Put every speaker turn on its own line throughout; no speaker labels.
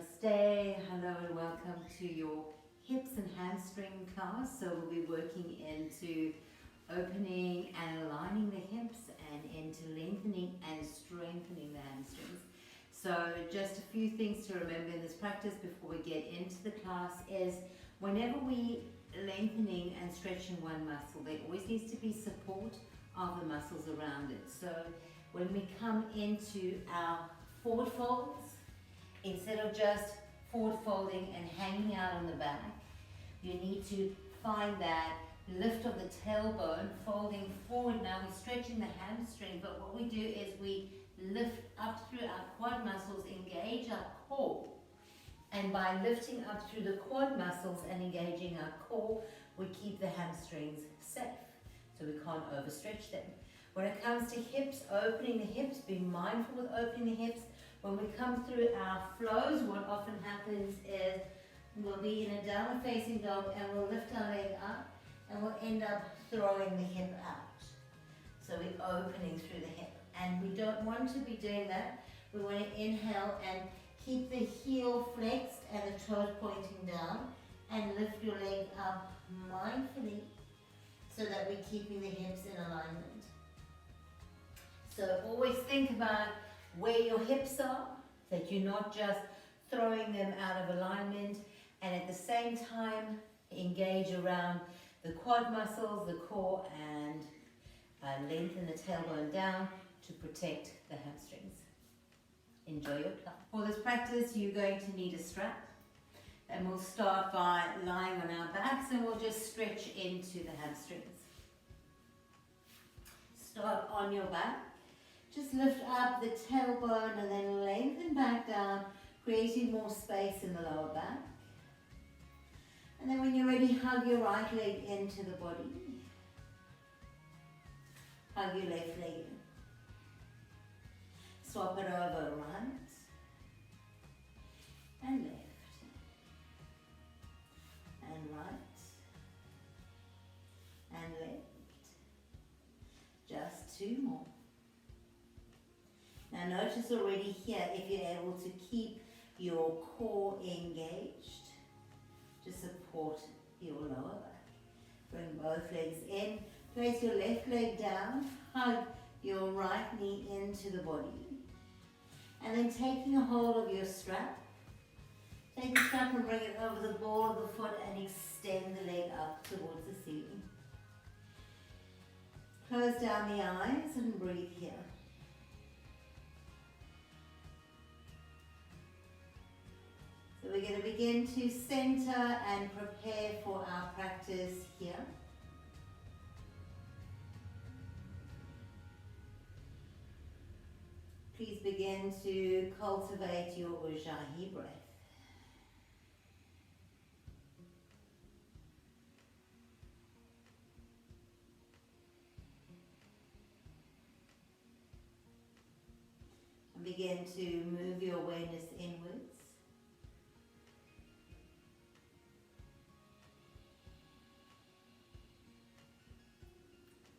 Namaste, hello and welcome to your hips and hamstring class. So we'll be working into opening and aligning the hips and into lengthening and strengthening the hamstrings. So just a few things to remember in this practice before we get into the class is whenever we lengthening and stretching one muscle, there always needs to be support of the muscles around it. So when we come into our forward folds, instead of just forward folding and hanging out on the back, you need to find that lift of the tailbone, folding forward. Now we're stretching the hamstring, but what we do is we lift up through our quad muscles, engage our core. And by lifting up through the quad muscles and engaging our core, we keep the hamstrings safe, so we can't overstretch them. When it comes to hips, opening the hips, be mindful with opening the hips. When we come through our flows, what often happens is we'll be in a downward facing dog and we'll lift our leg up and we'll end up throwing the hip out. So we're opening through the hip. And we don't want to be doing that. We want to inhale and keep the heel flexed and the toes pointing down and lift your leg up mindfully so that we're keeping the hips in alignment. So always think about where your hips are, that you're not just throwing them out of alignment, and at the same time engage around the quad muscles, the core, and lengthen the tailbone down to protect the hamstrings. Enjoy your class. For this practice, you're going to need a strap, and we'll start by lying on our backs and we'll just stretch into the hamstrings. Start on your back. Just lift up the tailbone and then lengthen back down, creating more space in the lower back. And then when you're ready, hug your right leg into the body. Hug your left leg in. Swap it over right and left and right and left. Just two more. Now notice already here, if you're able to keep your core engaged to support your lower back. Bring both legs in, place your left leg down, hug your right knee into the body. And then taking a hold of your strap, take the strap and bring it over the ball of the foot and extend the leg up towards the ceiling. Close down the eyes and breathe here. So we're going to begin to center and prepare for our practice here. Please begin to cultivate your Ujjayi breath. And begin to move your awareness inwards.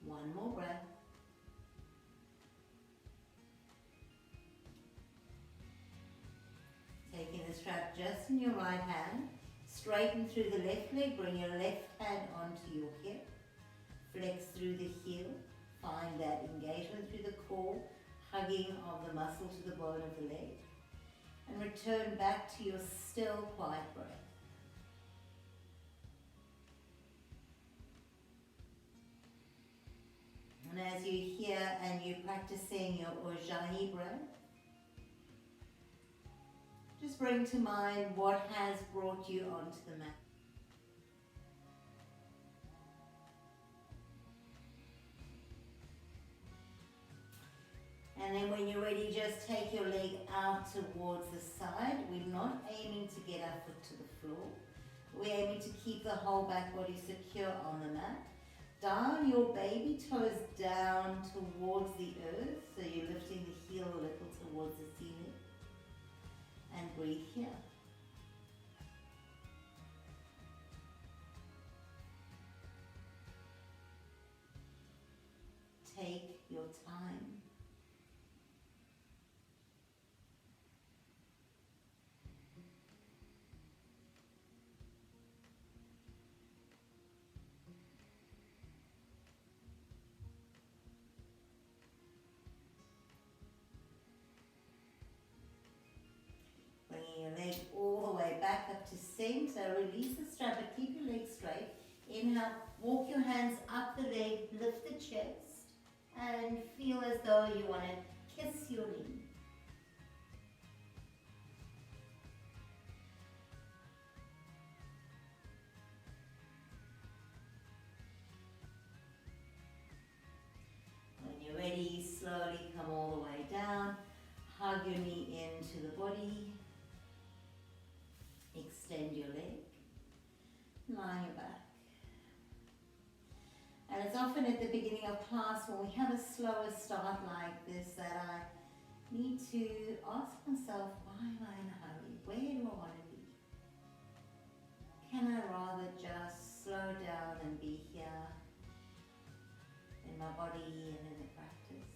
One more breath. Taking the strap just in your right hand, straighten through the left leg, bring your left hand onto your hip, flex through the heel, find that engagement through the core, hugging of the muscle to the bone of the leg, and return back to your still, quiet breath. And as you're here and you're practicing your Ujjayi breath, just bring to mind what has brought you onto the mat. And then when you're ready, just take your leg out towards the side. We're not aiming to get our foot to the floor. We're aiming to keep the whole back body secure on the mat. Dial your baby toes down towards the earth, so you're lifting the heel a little towards the ceiling. And breathe here. Take your time. release the strap, but keep your legs straight. Inhale, walk your hands up the leg, lift the chest, and feel as though you want to kiss your knee. When you're ready, slowly come all the way down. Hug your knee into the body. Extend your leg. Lie your back. And it's often at the beginning of class when we have a slower start like this that I need to ask myself, why am I in a hurry? Where do I want to be? Can I rather just slow down and be here in my body and in the practice?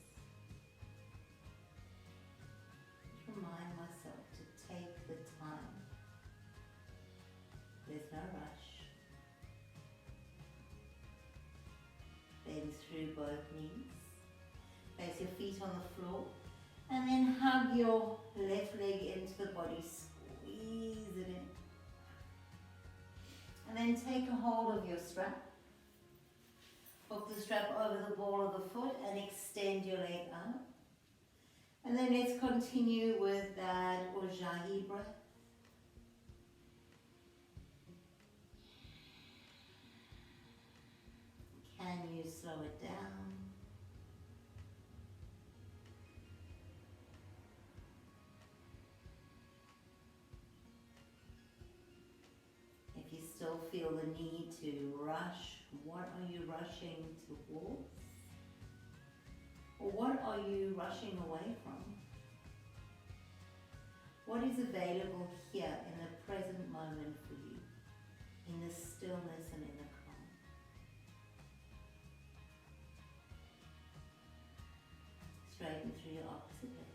Just remind myself to take the time. There's no rush. Bend through both knees. Place your feet on the floor. And then hug your left leg into the body. Squeeze it in. And then take a hold of your strap. Hook the strap over the ball of the foot and extend your leg up. And then let's continue with that Ujjayi breath. Can you slow it down? If you still feel the need to rush, what are you rushing towards? Or what are you rushing away from? What is available here in the present moment for you, in the stillness and in the calm? Straighten through your opposite leg.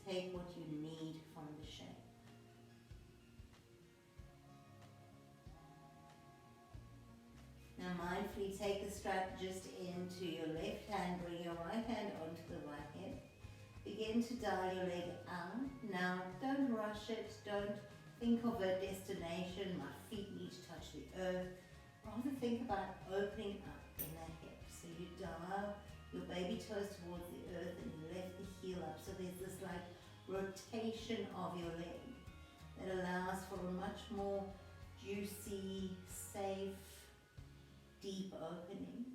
Take what you need from the shape. Now mindfully take the strap just into your left hand, bring your right hand onto the right hip. Begin to dial your leg out. Now don't rush it, don't think of a destination, my feet need to touch the earth. Rather think about opening up in the hip. So you dial your baby toes towards the earth and you lift the heel up. So there's this like rotation of your leg that allows for a much more juicy, safe, deep opening.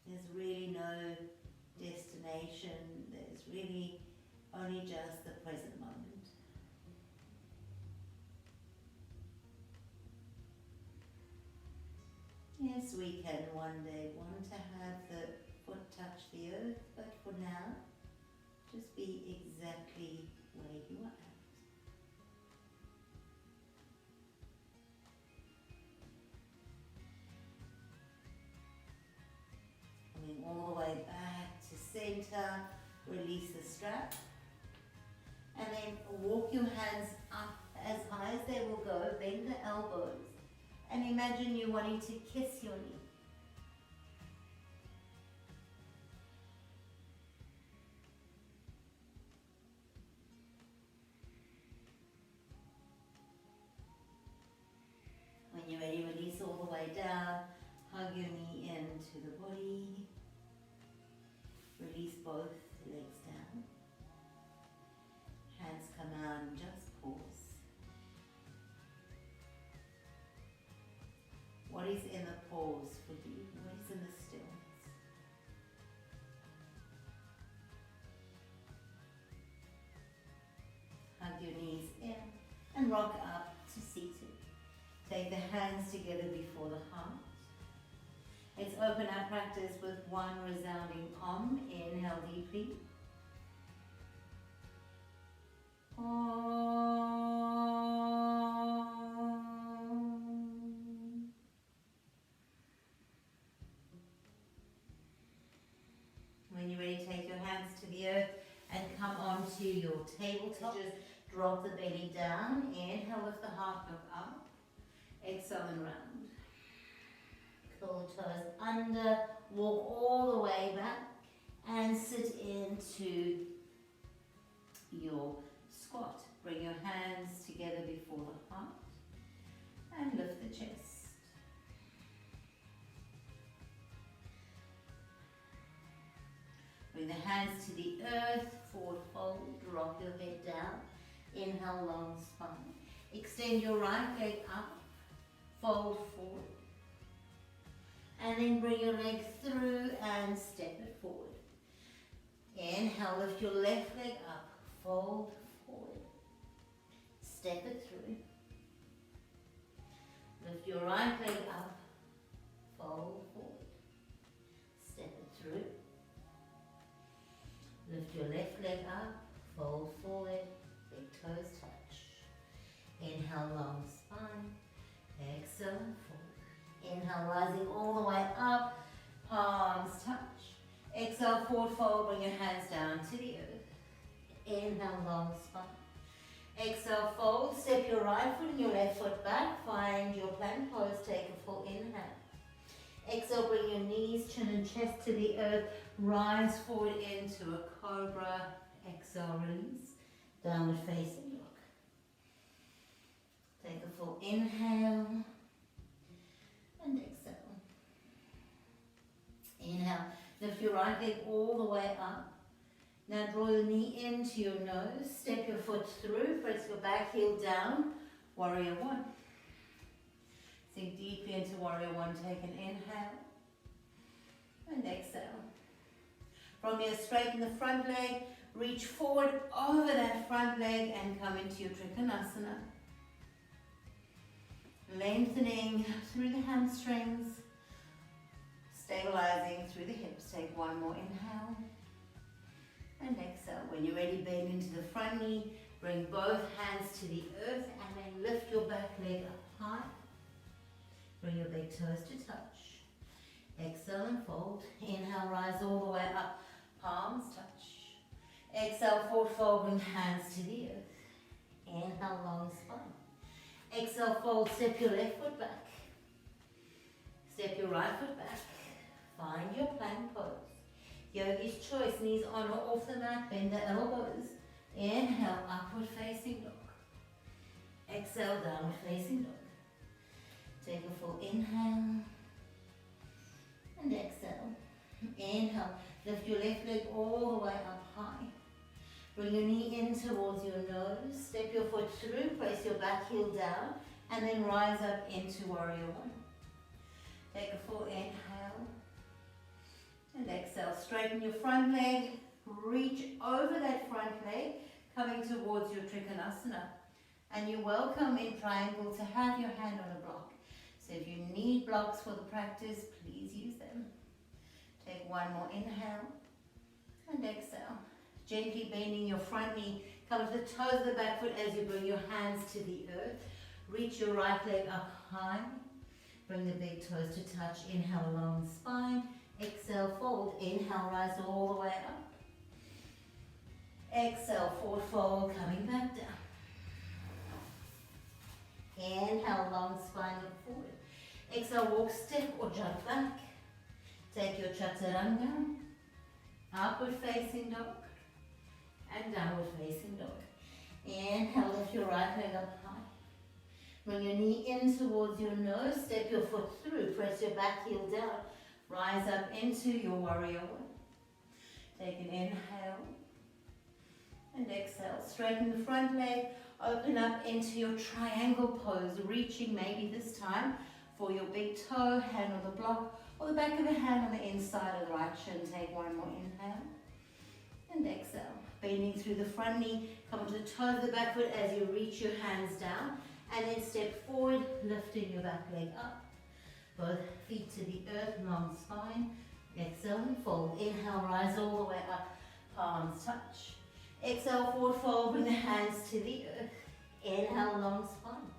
There's really no destination, there's really only just the present moment. Yes, we can one day want to have the foot touch the earth, but for now, just be exactly where you are at. Coming all the way back to center, release the strap, and then walk your hands up as high as they will go, bend the elbows, and imagine you wanting to kiss your knee. When you're ready, release all the way down, hug your knee into the body, release both legs down, hands come out and just pause. What is in the pause for you? What is in the stillness? Hug your knees in and rock up to seated. Take the hands together before the heart. Let's open our practice with one resounding Om. Inhale deeply. Om. When you're ready, take your hands to the earth and come onto your tabletop. Just drop the belly down. Inhale, lift the heart, look up. Exhale and round. Curl toes under, walk all the way back and sit into your squat. Bring your hands together before the heart and lift the chest. Bring the hands to the earth, forward fold, drop your head down. Inhale, long spine. Extend your right leg up, fold forward. And then bring your leg through and step it forward. Inhale, lift your left leg up, fold forward. Step it through. Lift your right leg up, fold forward. Step it through. Lift your left leg up, fold forward, big toes touch. Inhale, long spine. Exhale, fold. Inhale, rising all the way up, palms touch. Exhale, forward fold, bring your hands down to the earth. Inhale, long spine. Exhale, fold, step your right foot and your left foot back. Find your plank pose, take a full inhale. Exhale, bring your knees, chin and chest to the earth. Rise forward into a cobra. Exhale, release. Downward facing dog. Take a full inhale. And exhale. Inhale. Lift your right leg all the way up. Now draw your knee into your nose. Step your foot through. Press your back heel down. Warrior one. Sink deeply into warrior one. Take an inhale. And exhale. From here, straighten the front leg. Reach forward over that front leg and come into your Trikanasana. Lengthening through the hamstrings. Stabilizing through the hips. Take one more inhale. And exhale. When you're ready, bend into the front knee. Bring both hands to the earth and then lift your back leg up high. Bring your big toes to touch. Exhale and fold. Inhale, rise all the way up. Palms touch. Exhale, forward fold, bring hands to the earth. Inhale, long spine. Exhale, fold, step your left foot back. Step your right foot back. Find your plank pose. Yogi's choice, knees on or off the mat, bend the elbows. Inhale, upward facing dog. Exhale, downward facing dog. Take a full inhale. And exhale. Inhale, lift your left leg all the way up high. Bring your knee in towards your nose. Step your foot through, place your back heel down, and then rise up into warrior one. Take a full inhale. And exhale, straighten your front leg, reach over that front leg, coming towards your Trikanasana. And you're welcome in triangle to have your hand on a block. So if you need blocks for the practice, please use them. Take one more inhale and exhale. Gently bending your front knee, come to the toes of the back foot as you bring your hands to the earth. Reach your right leg up high. Bring the big toes to touch. Inhale, long spine. Exhale, fold. Inhale, rise all the way up. Exhale, forward fold, coming back down. Inhale, long spine, look forward. Exhale, walk, step or jump back. Take your Chaturanga, upward facing dog, and downward facing dog. Inhale, lift your right leg up high. Bring your knee in towards your nose, step your foot through, press your back heel down. Rise up into your warrior one. Take an inhale and exhale. Straighten the front leg, open up into your triangle pose, reaching maybe this time for your big toe, hand on the block, or the back of the hand on the inside of the right shin. Take one more inhale and exhale. Bending through the front knee, come to the toe of the back foot as you reach your hands down, and then step forward, lifting your back leg up. Both feet to the earth, long spine. Exhale and fold. Inhale, rise all the way up. Palms touch. Exhale, forward fold, bring the hands to the earth. Inhale, long spine.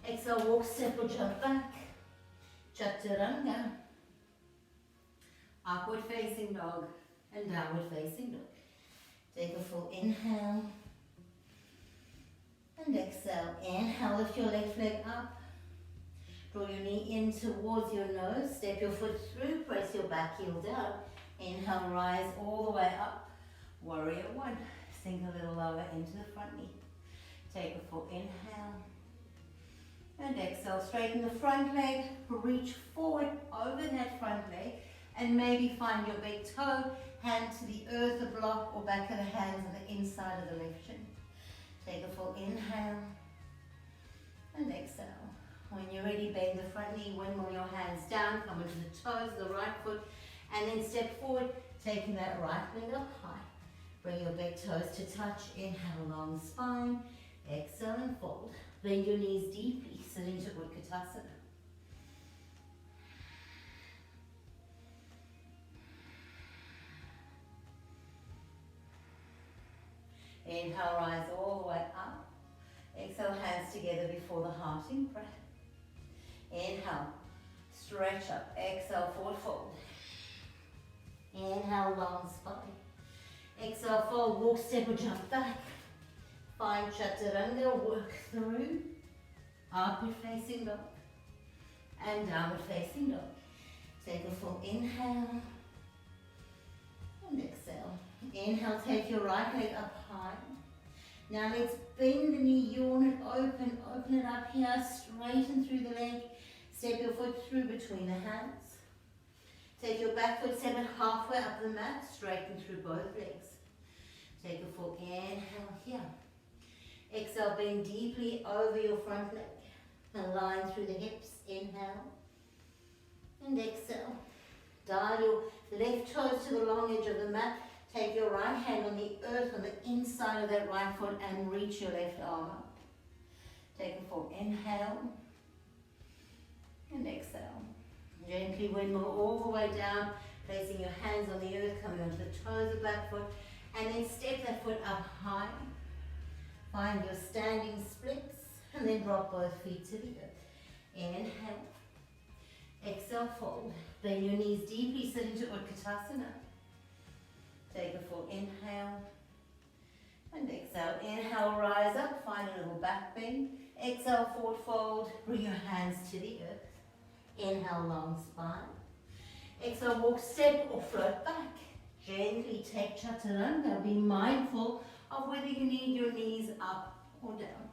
Exhale, walk, step or jump back. Chaturanga. Upward facing dog and downward facing dog. Take a full inhale. And exhale. Inhale, lift your left leg up. Draw your knee in towards your nose. Step your foot through. Press your back heel down. Inhale, rise all the way up. Warrior one. Sink a little lower into the front knee. Take a full inhale. And exhale. Straighten the front leg. Reach forward over that front leg. And maybe find your big toe. Hand to the earth, the block, or back of the hands on the inside of the left shin. Take a full inhale. And exhale. When you're ready, bend the front knee, windmill your hands down, come into the toes of the right foot, and then step forward, taking that right leg up high. Bring your big toes to touch. Inhale, long spine. Exhale and fold. Bend your knees deeply, sit into Konasana. Inhale, rise all the way up. Exhale, hands together before the heart in prayer. Inhale, stretch up. Exhale, forward fold. Inhale, long spine. Exhale, fold, walk, step or jump back. Find Chaturanga, work through. Upward facing dog. And downward facing dog. Take a full inhale. And exhale. Inhale, take your right leg up high. Now let's bend the knee, yawn it open it up here, straighten through the leg. Step your foot through between the hands. Take your back foot, step it halfway up the mat, straighten through both legs. Take a full inhale here. Exhale, bend deeply over your front leg. Align through the hips, inhale. And exhale. Dial your left toes to the long edge of the mat. Take your right hand on the earth on the inside of that right foot and reach your left arm up. Take a full inhale. And exhale. Gently windmill all the way down, placing your hands on the earth, coming onto the toes of that foot, and then step that foot up high. Find your standing splits, and then drop both feet to the earth. Inhale. Exhale, fold. Bend your knees deeply, sit into Konasana. Take a full inhale. And exhale. Inhale, rise up, find a little back bend. Exhale, forward fold, bring your hands to the earth. Inhale, long spine. Exhale, walk, step or float back. Gently take Chaturanga. Be mindful of whether you need your knees up or down.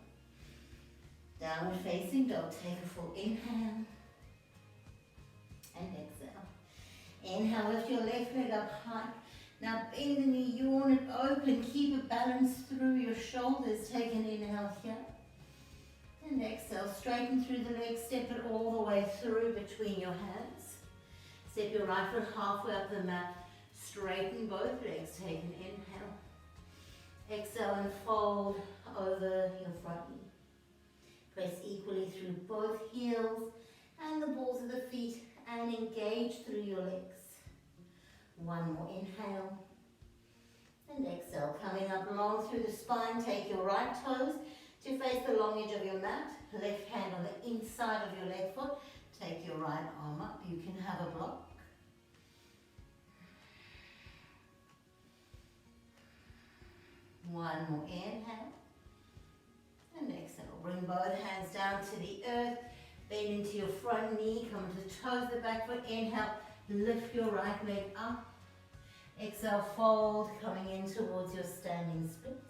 Downward facing dog. Take a full inhale. And exhale. Inhale, lift your left leg up high. Now bend the knee, yawn it open. Keep it balanced through your shoulders. Take an inhale here. And exhale, straighten through the legs, step it all the way through between your hands. Step your right foot halfway up the mat, straighten both legs, take an inhale. Exhale and fold over your front knee. Press equally through both heels and the balls of the feet and engage through your legs. One more inhale. And exhale, coming up long through the spine, take your right toes to face the long edge of your mat, left hand on the inside of your left foot, take your right arm up, you can have a block. One more inhale, and exhale, bring both hands down to the earth, bend into your front knee, come to the toes of the back foot, inhale, lift your right leg up, exhale, fold, coming in towards your standing splits.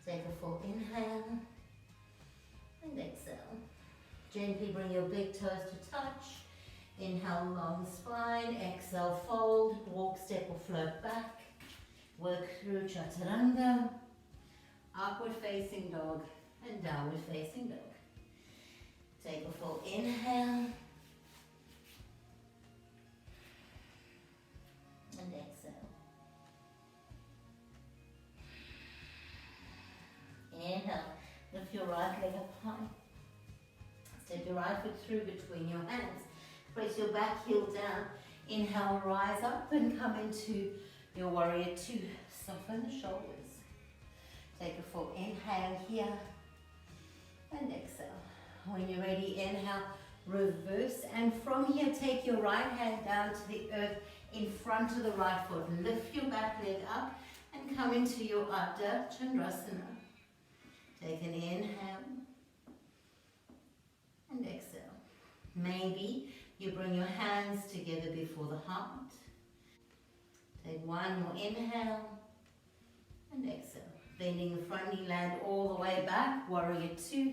Take a full inhale and exhale. Gently bring your big toes to touch. Inhale, long spine. Exhale, fold. Walk, step or float back. Work through Chaturanga. Upward facing dog and downward facing dog. Take a full inhale. And exhale. Inhale, lift your right leg up high. Step your right foot through between your hands. Press your back heel down. Inhale, rise up and come into your warrior two. Soften the shoulders. Take a full inhale here. And exhale. When you're ready, inhale, reverse. And from here, take your right hand down to the earth in front of the right foot. Lift your back leg up and come into your Ardha Chandrasana. Take an inhale and exhale. Maybe you bring your hands together before the heart. Take one more inhale and exhale. Bending the front knee, land all the way back, warrior two,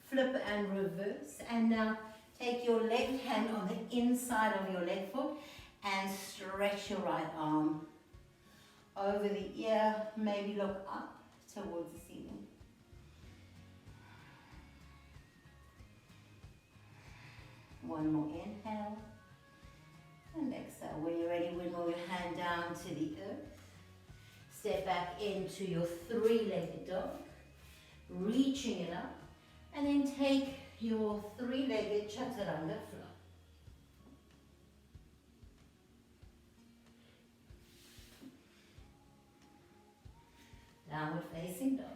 flip and reverse. And now take your left hand on the inside of your left foot and stretch your right arm over the ear. Maybe look up towards the ceiling. One more inhale and exhale. When you're ready, wiggle your hand down to the earth. Step back into your three-legged dog, reaching it up, and then take your three-legged Chaturanga flow. Downward facing dog.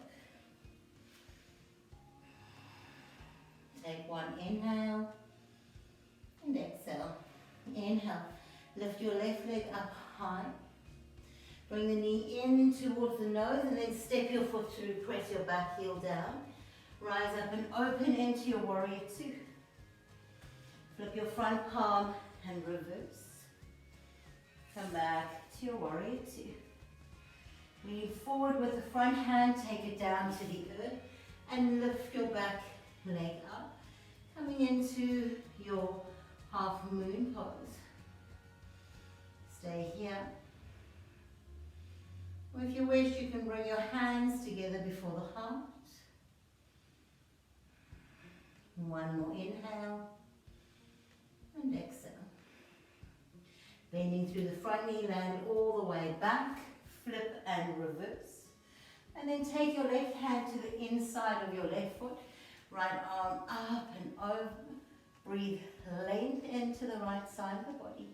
Take one inhale and exhale. Inhale, lift your left leg up high. Bring the knee in towards the nose and then step your foot through, press your back heel down. Rise up and open into your warrior two. Flip your front palm and reverse. Come back to your warrior two. Lean forward with the front hand, take it down to the earth and lift your back leg up. Coming into your half moon pose. Stay here. Or if you wish, you can bring your hands together before the heart. One more inhale and exhale. Bending through the front knee, land all the way back, flip and reverse. And then take your left hand to the inside of your left foot, right arm up and over. Breathe length into the right side of the body.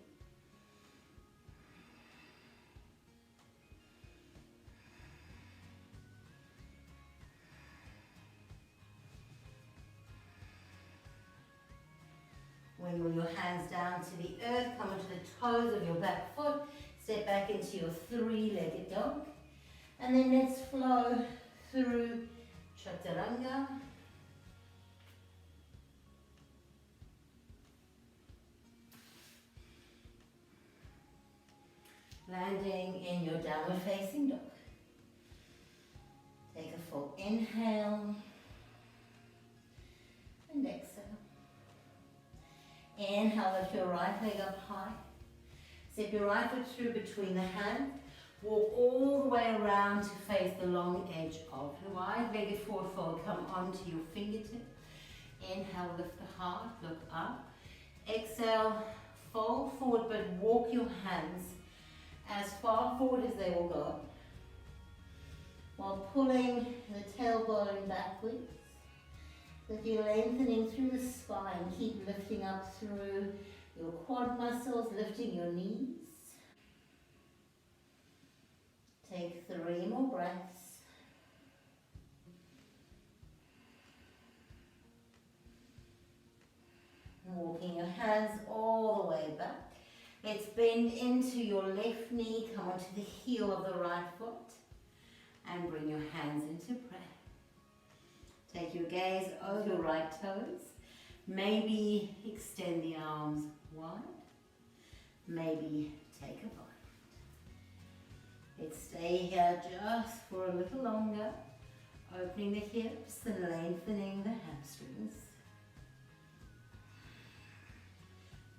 Wiggle your hands down to the earth, come onto the toes of your back foot, step back into your three-legged dog. And then let's flow through Chaturanga. Landing in your downward facing dog. Take a full inhale and exhale. Inhale, lift your right leg up high. Step your right foot through between the hands. Walk all the way around to face the long edge of the wide-legged forward fold. Come onto your fingertip. Inhale, lift the heart, look up. Exhale, fold forward, but walk your hands as far forward as they will go, while pulling the tailbone backwards. So if you're lengthening through the spine, keep lifting up through your quad muscles, lifting your knees. Take 3 more breaths. Walking your hands all the way back. Let's bend into your left knee, come onto the heel of the right foot, and bring your hands into prayer. Take your gaze over your right toes. Maybe extend the arms wide. Maybe take a bite. Let's stay here just for a little longer, opening the hips and lengthening the hamstrings.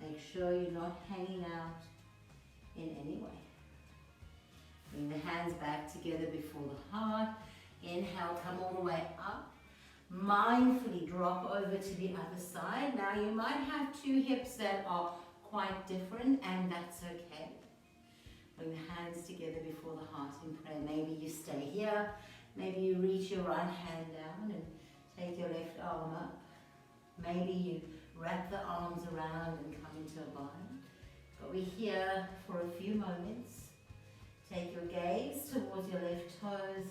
Make sure you're not hanging out in any way. Bring the hands back together before the heart. Inhale, come all the way up. Mindfully drop over to the other side. Now you might have 2 hips that are quite different, and that's okay. Bring the hands together before the heart in prayer. Maybe you stay here. Maybe you reach your right hand down and take your left arm up. Maybe you wrap the arms around and come into a bind. But we're here for a few moments. Take your gaze towards your left toes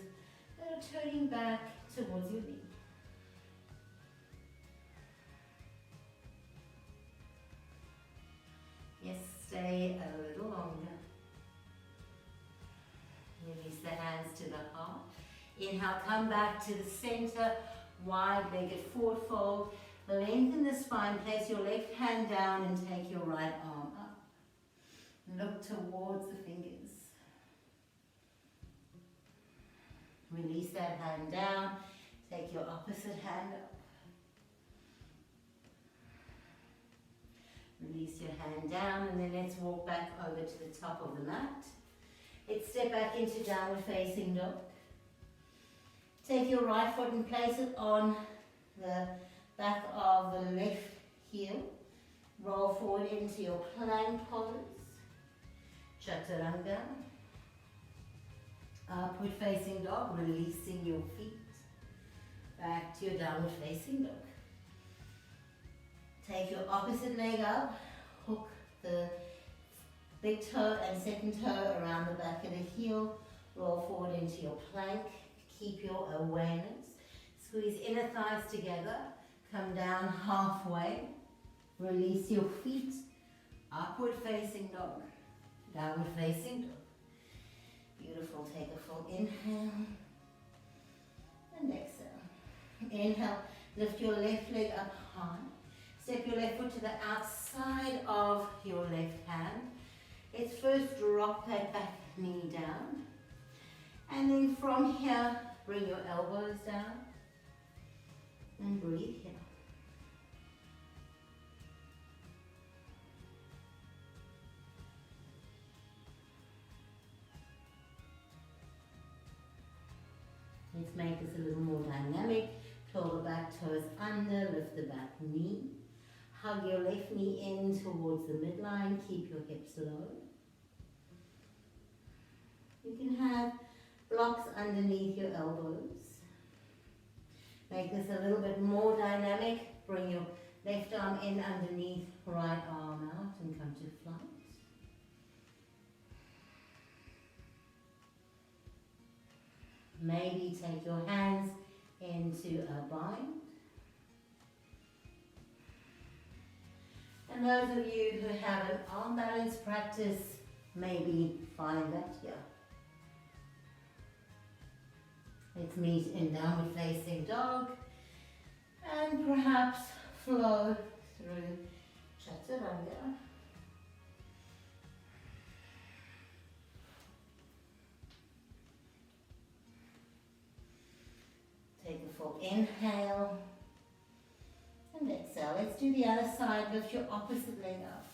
that are turning back towards your knee. Yes, stay a little longer. Release the hands to the heart. Inhale, come back to the center, wide-legged forward fold. Lengthen the spine, place your left hand down and take your right arm up. Look towards the fingers. Release that hand down, take your opposite hand up. Release your hand down and then let's walk back over to the top of the mat. Let's step back into downward facing dog. Take your right foot and place it on the back of the left heel. Roll forward into your plank pose. Chaturanga. Upward facing dog, releasing your feet. Back to your downward facing dog. Take your opposite leg up. Hook the big toe and second toe around the back of the heel. Roll forward into your plank. Keep your awareness. Squeeze inner thighs together. Come down halfway. Release your feet. Upward facing dog. Downward facing dog. Beautiful. Take a full inhale. And exhale. Inhale. Lift your left leg up high. Step your left foot to the outside of your left hand. Let's first drop that back knee down. And then from here, bring your elbows down. And breathe here. Let's make this a little more dynamic. Curl the back toes under, lift the back knee. Hug your left knee in towards the midline. Keep your hips low. You can have blocks underneath your elbows. Make this a little bit more dynamic. Bring your left arm in underneath, right arm out and come to flight. Maybe take your hands into a bind. And those of you who have an arm balance practice, maybe find that here. Let's meet in downward facing dog and perhaps flow through Chaturanga. Take a full inhale and exhale. Let's do the other side. Lift your opposite leg up.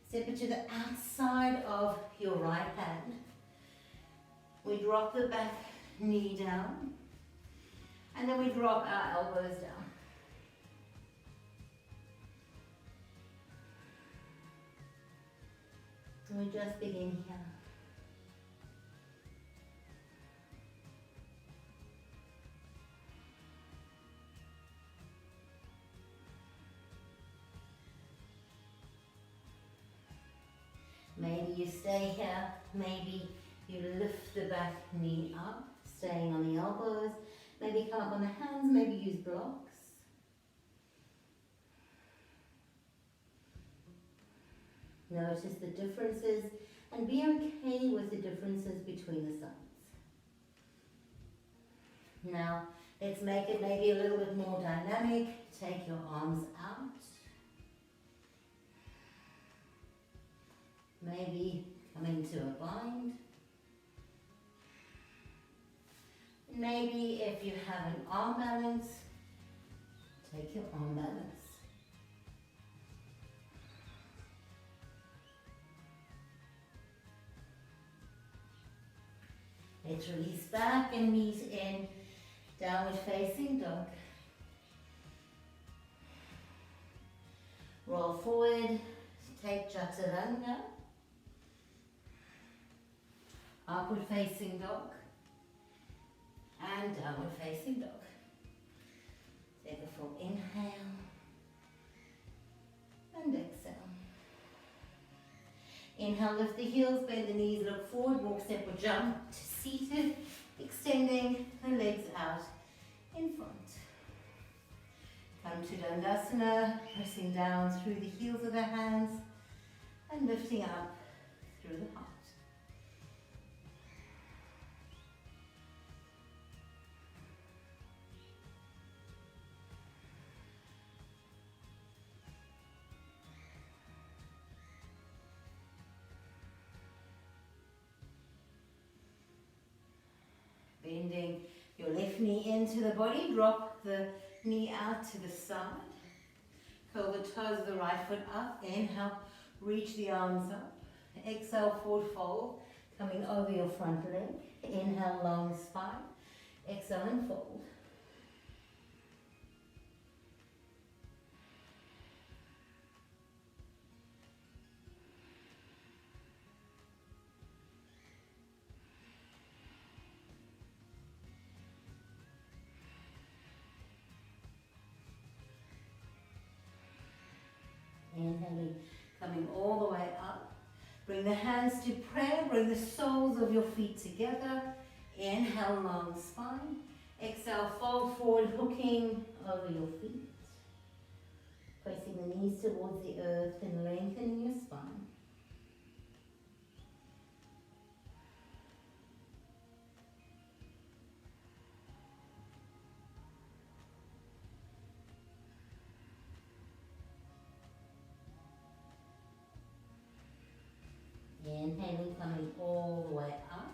Step it to the outside of your right hand. We drop the back knee down and then we drop our elbows down. And we just begin here. Maybe you stay here, maybe you lift the back knee up, staying on the elbows, maybe come up on the hands, maybe use blocks. Notice the differences and be okay with the differences between the sides. Now, let's make it maybe a little bit more dynamic. Take your arms out. Maybe come into a bind. Maybe if you have an arm balance, take your arm balance. Let's release back and meet in downward facing dog. Roll forward, take Chaturanga. Upward facing dog and downward facing dog. Take a full inhale and exhale. Inhale, lift the heels, bend the knees, look forward, walk, step or jump to seated, extending the legs out in front. Come to Konasana, pressing down through the heels of the hands and lifting up through the heart. extending your left knee into the body. Drop the knee out to the side. Curl the toes of the right foot up. Inhale, reach the arms up. Exhale, forward fold, coming over your front leg. Inhale, long spine. Exhale and fold. Inhaling, coming all the way up. Bring the hands to prayer. Bring the soles of your feet together. Inhale, long spine. Exhale, fold forward, hooking over your feet. Pressing the knees towards the earth and lengthening your spine. Inhaling, coming all the way up.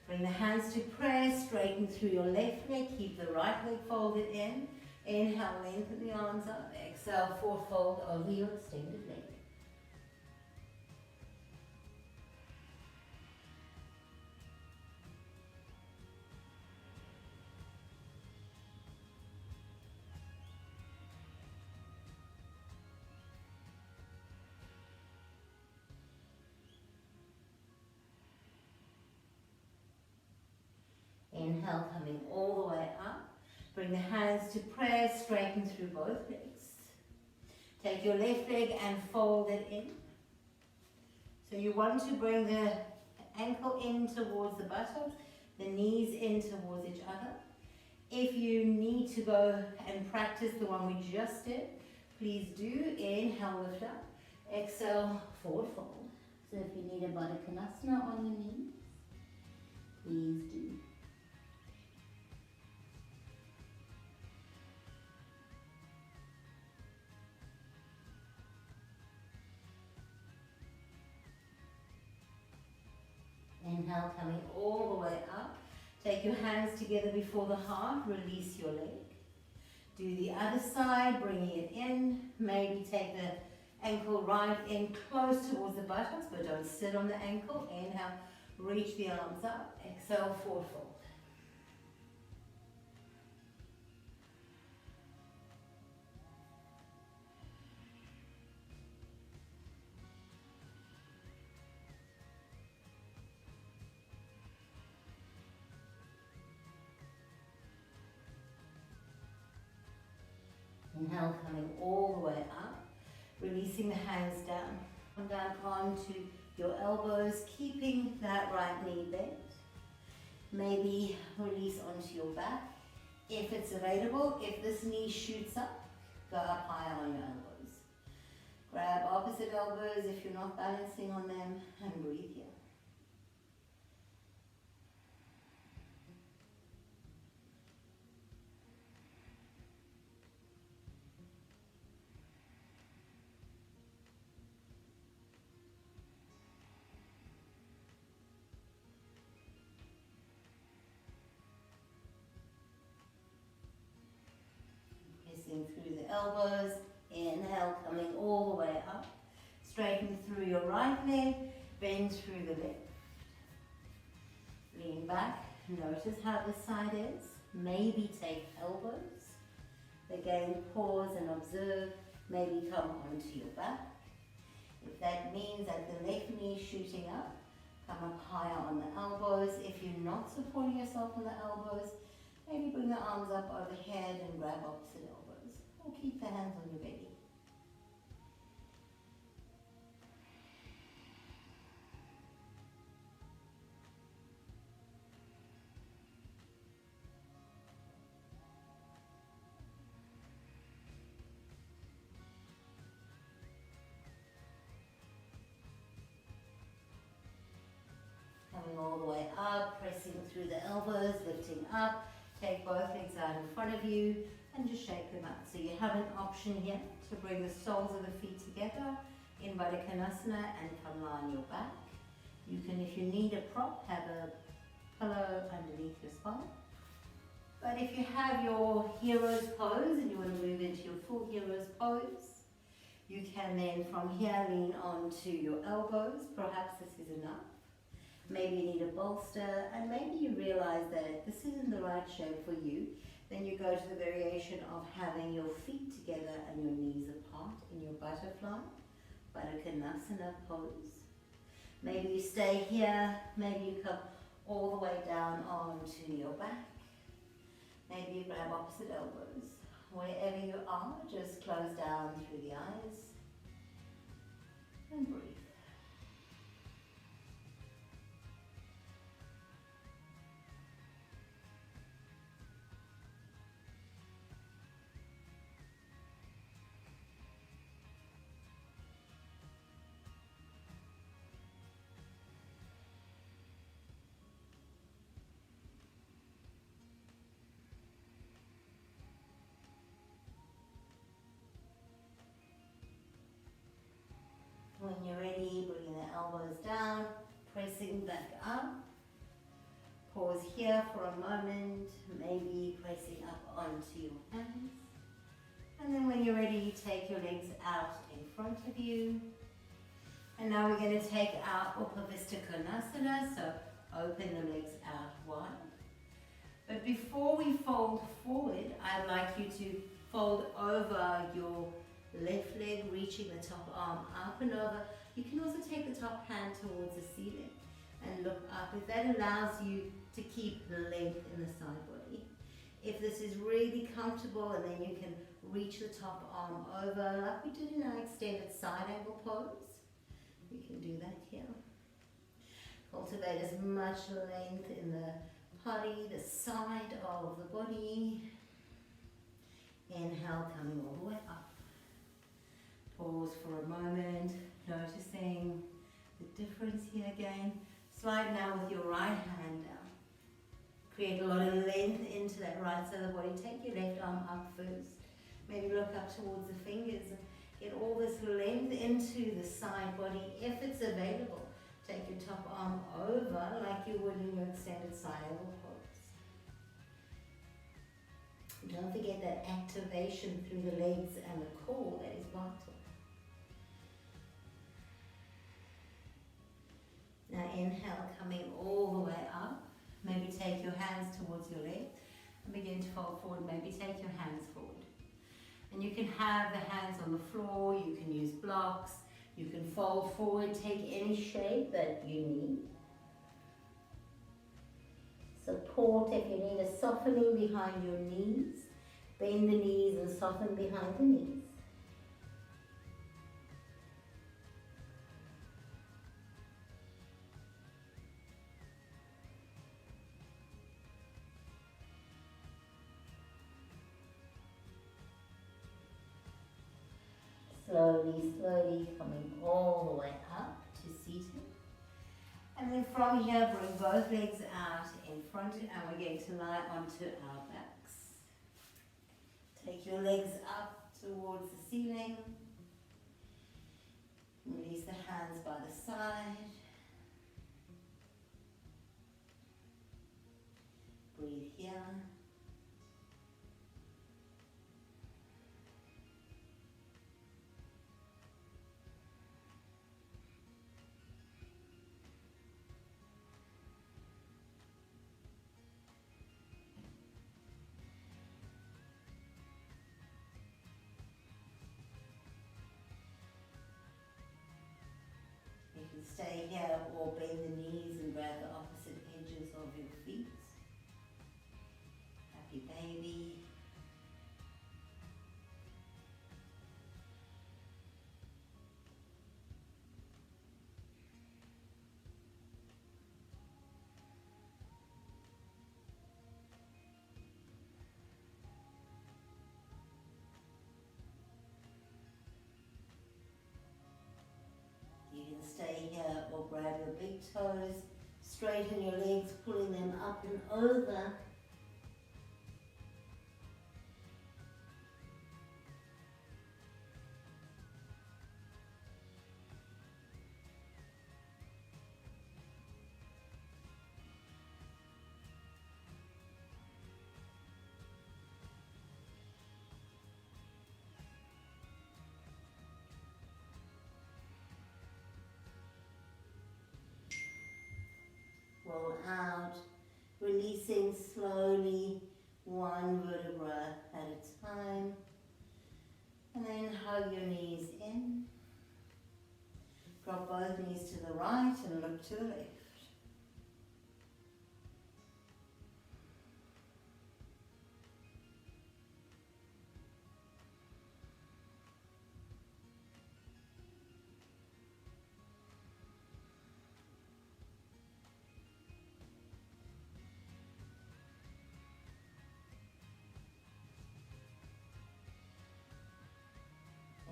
Bring the hands to prayer, straighten through your left leg, keep the right leg folded in. Inhale, lengthen the arms up. Exhale, forward fold over your extended leg. Inhale, coming all the way up. Bring the hands to prayer, straighten through both legs. Take your left leg and fold it in. So you want to bring the ankle in towards the buttock, the knees in towards each other. If you need to go and practice the one we just did, please do. Inhale, lift up. Exhale, forward fold. So if you need a Konasana on your knees, please do. Inhale, coming all the way up. Take your hands together before the heart. Release your leg. Do the other side, bringing it in. Maybe take the ankle right in close towards the buttocks, but don't sit on the ankle. Inhale, reach the arms up. Exhale, forward fold. Inhale, coming all the way up, releasing the hands down. Come down onto your elbows, keeping that right knee bent. Maybe release onto your back. If it's available, if this knee shoots up, go up higher on your elbows. Grab opposite elbows if you're not balancing on them, and breathe here. Through the elbows, inhale, coming all the way up, straighten through your right leg, bend through the left. Lean back, notice how this side is, maybe take elbows. Again, pause and observe, maybe come onto your back. If that means that the left knee is shooting up, come up higher on the elbows. If you're not supporting yourself on the elbows, maybe bring the arms up overhead and grab opposite elbows. Or keep the hands on your belly. Coming all the way up, pressing through the elbows, lifting up. Take both legs out in front of you and just shake them out. So you have an option here to bring the soles of the feet together in Konasana and come lie on your back. You can, if you need a prop, have a pillow underneath your spine. But if you have your hero's pose and you want to move into your full hero's pose, you can then from here lean onto your elbows. Perhaps this is enough. Maybe you need a bolster, and maybe you realize that this isn't the right shape for you. Then you go to the variation of having your feet together and your knees apart in your butterfly, Konasana pose. Maybe you stay here, maybe you come all the way down onto your back. Maybe you grab opposite elbows. Wherever you are, just close down through the eyes and breathe. When you're ready, bring the elbows down, pressing back up. Pause here for a moment, maybe pressing up onto your hands. And then when you're ready, you take your legs out in front of you. And now we're going to take our Vista Konasana, so open the legs out wide. But before we fold forward, I'd like you to fold over your left leg, reaching the top arm up and over. You can also take the top hand towards the ceiling and look up. If that allows you to keep the length in the side body. If this is really comfortable, and then you can reach the top arm over like we did in our extended side angle pose. You can do that here. Cultivate as much length in the body, the side of the body. Inhale, coming all the way up. Pause for a moment, noticing the difference here again. Slide now with your right hand down. Create a lot of length into that right side of the body. Take your left arm up first. Maybe look up towards the fingers and get all this length into the side body if it's available. Take your top arm over like you would in your extended side angle pose. Don't forget that activation through the legs and the core, that is vital. Now inhale, coming all the way up. Maybe take your hands towards your leg and begin to fold forward. Maybe take your hands forward. And you can have the hands on the floor, you can use blocks, you can fold forward, take any shape that you need. Support if you need a softening behind your knees. Bend the knees and soften behind the knees. Slowly, slowly coming all the way up to seated. And then from here, bring both legs out in front, and we're going to lie onto our backs. Take your legs up towards the ceiling. Release the hands by the side. Breathe here. You can stay here or bend the knees and grab the opposite edges of your feet. Happy baby. You can stay here or grab your big toes, straighten your legs, pulling them up and over. releasing slowly, one vertebra at a time. And then hug your knees in. Drop both knees to the right and look to the left.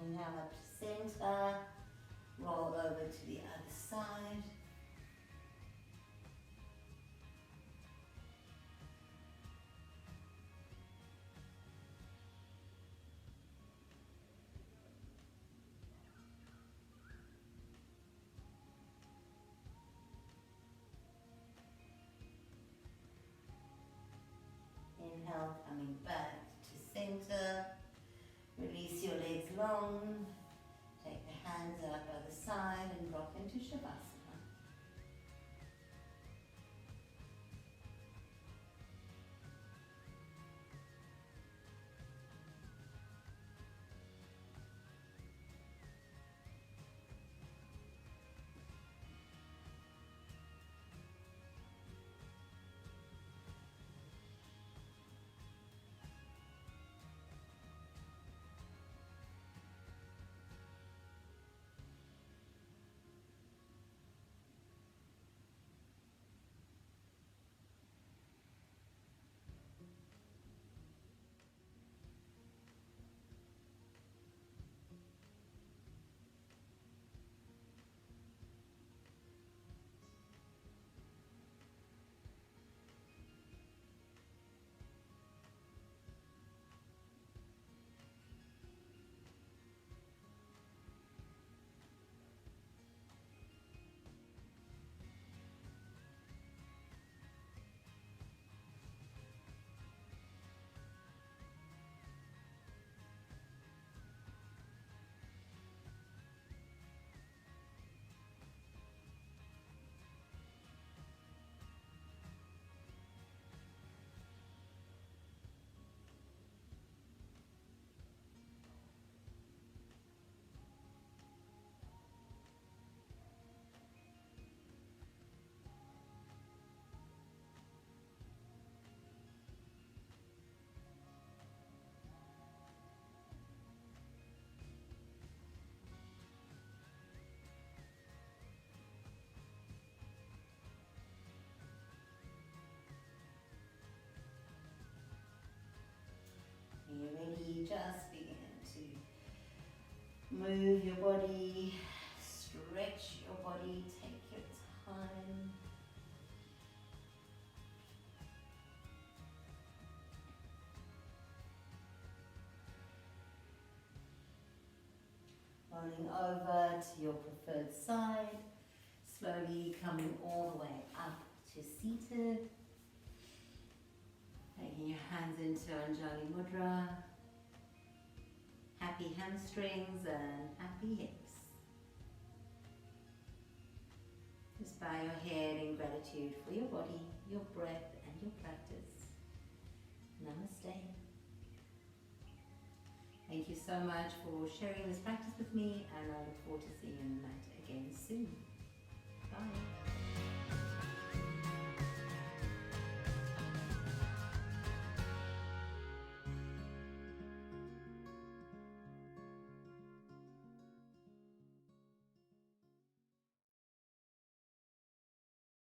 Inhale up to center, roll over to the other side. Inhale, coming back to center. Release your legs long. Take the hands out by the side and drop into Shavasana. When you're ready, just begin to move your body, stretch your body, take your time. Rolling over to your preferred side, slowly coming all the way up to seated. Taking your hands into Anjali Mudra. Happy hamstrings and happy hips. Just bow your head in gratitude for your body, your breath and your practice. Namaste. Thank you so much for sharing this practice with me, and I look forward to seeing you on the mat again soon. Bye.